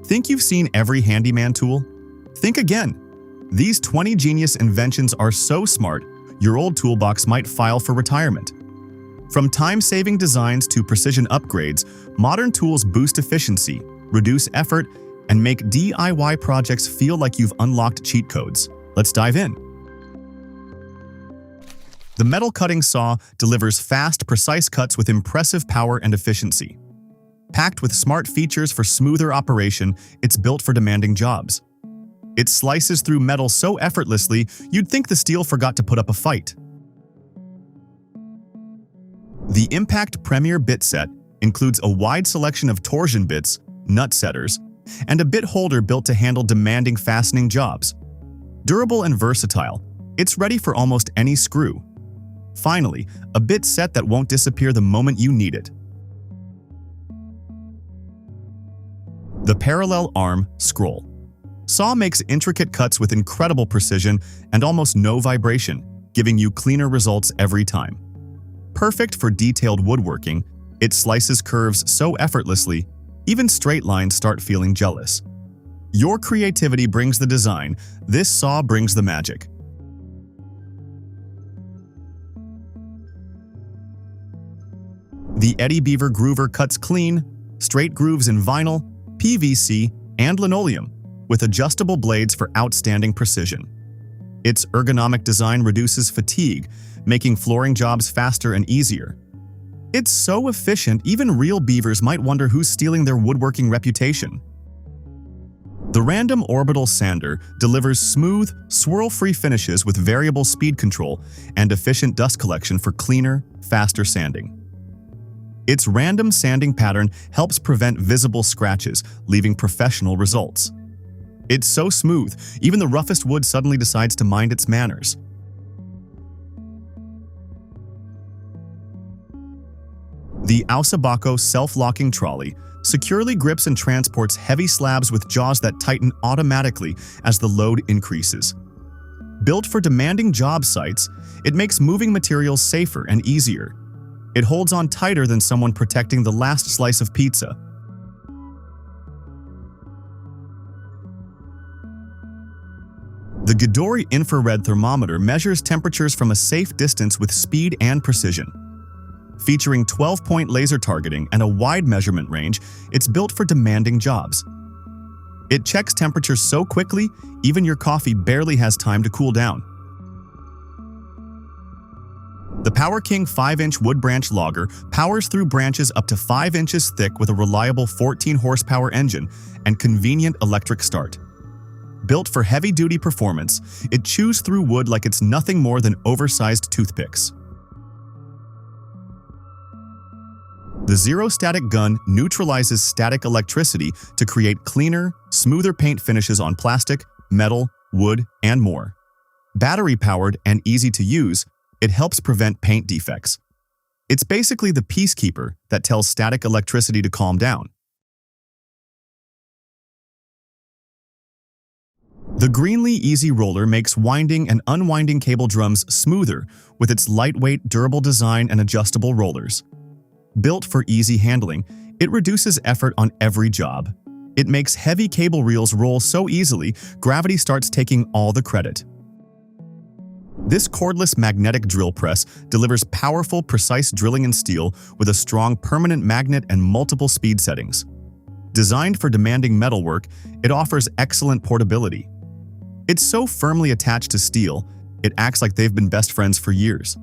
Think you've seen every handyman tool? Think again. These 20 genius inventions are so smart, your old toolbox might file for retirement. From time-saving designs to precision upgrades, modern tools boost efficiency, reduce effort, and make DIY projects feel like you've unlocked cheat codes. Let's dive in. The metal cutting saw delivers fast, precise cuts with impressive power and efficiency. Packed with smart features for smoother operation, it's built for demanding jobs. It slices through metal so effortlessly, you'd think the steel forgot to put up a fight. The Impact Premier bit set includes a wide selection of torsion bits, nut setters, and a bit holder built to handle demanding fastening jobs. Durable and versatile, it's ready for almost any screw. Finally, a bit set that won't disappear the moment you need it. The Parallel Arm Scroll saw makes intricate cuts with incredible precision and almost no vibration, giving you cleaner results every time. Perfect for detailed woodworking, it slices curves so effortlessly, even straight lines start feeling jealous. Your creativity brings the design, this saw brings the magic. The Eddy Beaver Groover cuts clean, straight grooves in vinyl, PVC, and linoleum, with adjustable blades for outstanding precision. Its ergonomic design reduces fatigue, making flooring jobs faster and easier. It's so efficient, even real beavers might wonder who's stealing their woodworking reputation. The Random Orbital Sander delivers smooth, swirl-free finishes with variable speed control and efficient dust collection for cleaner, faster sanding. Its random sanding pattern helps prevent visible scratches, leaving professional results. It's so smooth, even the roughest wood suddenly decides to mind its manners. The FABEKUN self-locking trolley securely grips and transports heavy slabs with jaws that tighten automatically as the load increases. Built for demanding job sites, it makes moving materials safer and easier. It holds on tighter than someone protecting the last slice of pizza. The Gantry infrared thermometer measures temperatures from a safe distance with speed and precision. Featuring 12-point laser targeting and a wide measurement range, it's built for demanding jobs. It checks temperatures so quickly, even your coffee barely has time to cool down. The PowerKing 5-inch wood branch logger powers through branches up to 5 inches thick with a reliable 14-horsepower engine and convenient electric start. Built for heavy-duty performance, it chews through wood like it's nothing more than oversized toothpicks. The Zero Static Gun neutralizes static electricity to create cleaner, smoother paint finishes on plastic, metal, wood, and more. Battery-powered and easy to use, it helps prevent paint defects. It's basically the peacekeeper that tells static electricity to calm down. The Greenlee Easy Roller makes winding and unwinding cable drums smoother with its lightweight, durable design and adjustable rollers. Built for easy handling, it reduces effort on every job. It makes heavy cable reels roll so easily, gravity starts taking all the credit. This cordless magnetic drill press delivers powerful, precise drilling in steel with a strong permanent magnet and multiple speed settings. Designed for demanding metalwork, it offers excellent portability. It's so firmly attached to steel, it acts like they've been best friends for years.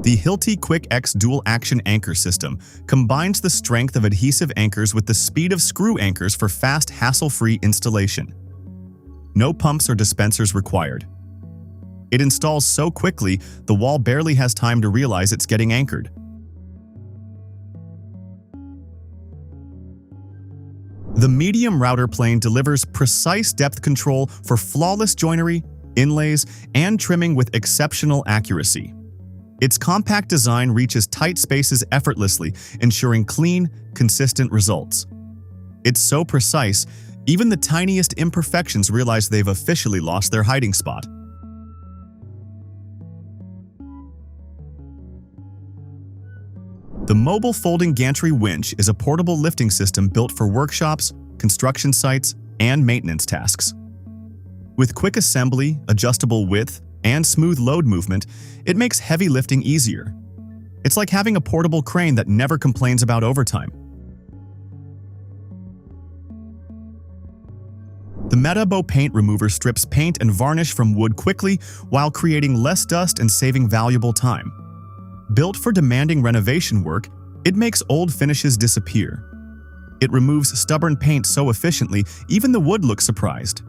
The Hilti Quick X Dual Action Anchor System combines the strength of adhesive anchors with the speed of screw anchors for fast, hassle-free installation. No pumps or dispensers required. It installs so quickly, the wall barely has time to realize it's getting anchored. The medium router plane delivers precise depth control for flawless joinery, inlays, and trimming with exceptional accuracy. Its compact design reaches tight spaces effortlessly, ensuring clean, consistent results. It's so precise, even the tiniest imperfections realize they've officially lost their hiding spot. The mobile folding gantry winch is a portable lifting system built for workshops, construction sites, and maintenance tasks. With quick assembly, adjustable width, and smooth load movement, it makes heavy lifting easier. It's like having a portable crane that never complains about overtime. The Metabow paint remover strips paint and varnish from wood quickly while creating less dust and saving valuable time. Built for demanding renovation work, it makes old finishes disappear. It removes stubborn paint so efficiently, even the wood looks surprised.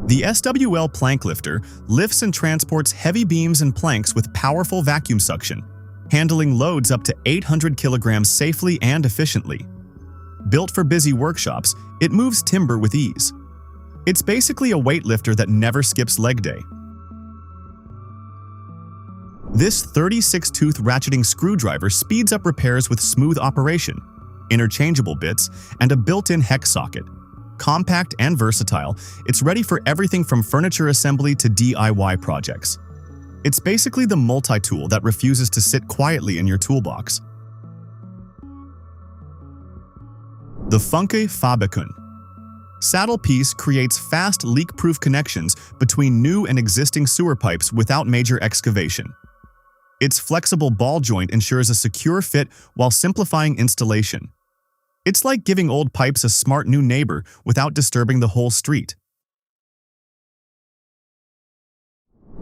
The SWL PlankLifter lifts and transports heavy beams and planks with powerful vacuum suction, handling loads up to 800 kilograms safely and efficiently. Built for busy workshops, it moves timber with ease. It's basically a weightlifter that never skips leg day. This 36-tooth ratcheting screwdriver speeds up repairs with smooth operation, interchangeable bits, and a built-in hex socket. Compact and versatile, it's ready for everything from furniture assembly to DIY projects. It's basically the multi-tool that refuses to sit quietly in your toolbox. The Funke FABEKUN saddle piece creates fast, leak-proof connections between new and existing sewer pipes without major excavation. Its flexible ball joint ensures a secure fit while simplifying installation. It's like giving old pipes a smart new neighbor without disturbing the whole street.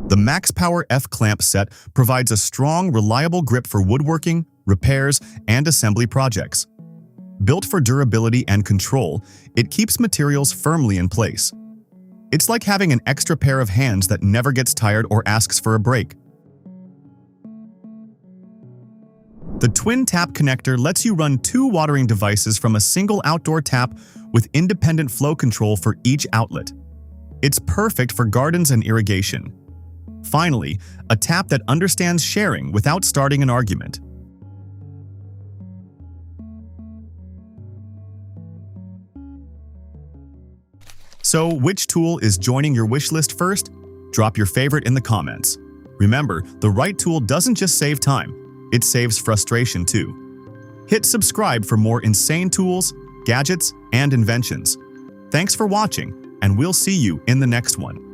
The Max Power F-Clamp set provides a strong, reliable grip for woodworking, repairs, and assembly projects. Built for durability and control, it keeps materials firmly in place. It's like having an extra pair of hands that never gets tired or asks for a break. The twin tap connector lets you run 2 watering devices from a single outdoor tap with independent flow control for each outlet. It's perfect for gardens and irrigation. Finally, a tap that understands sharing without starting an argument. So, which tool is joining your wish list first? Drop your favorite in the comments. Remember, the right tool doesn't just save time, it saves frustration too. Hit subscribe for more insane tools, gadgets, and inventions. Thanks for watching, and we'll see you in the next one.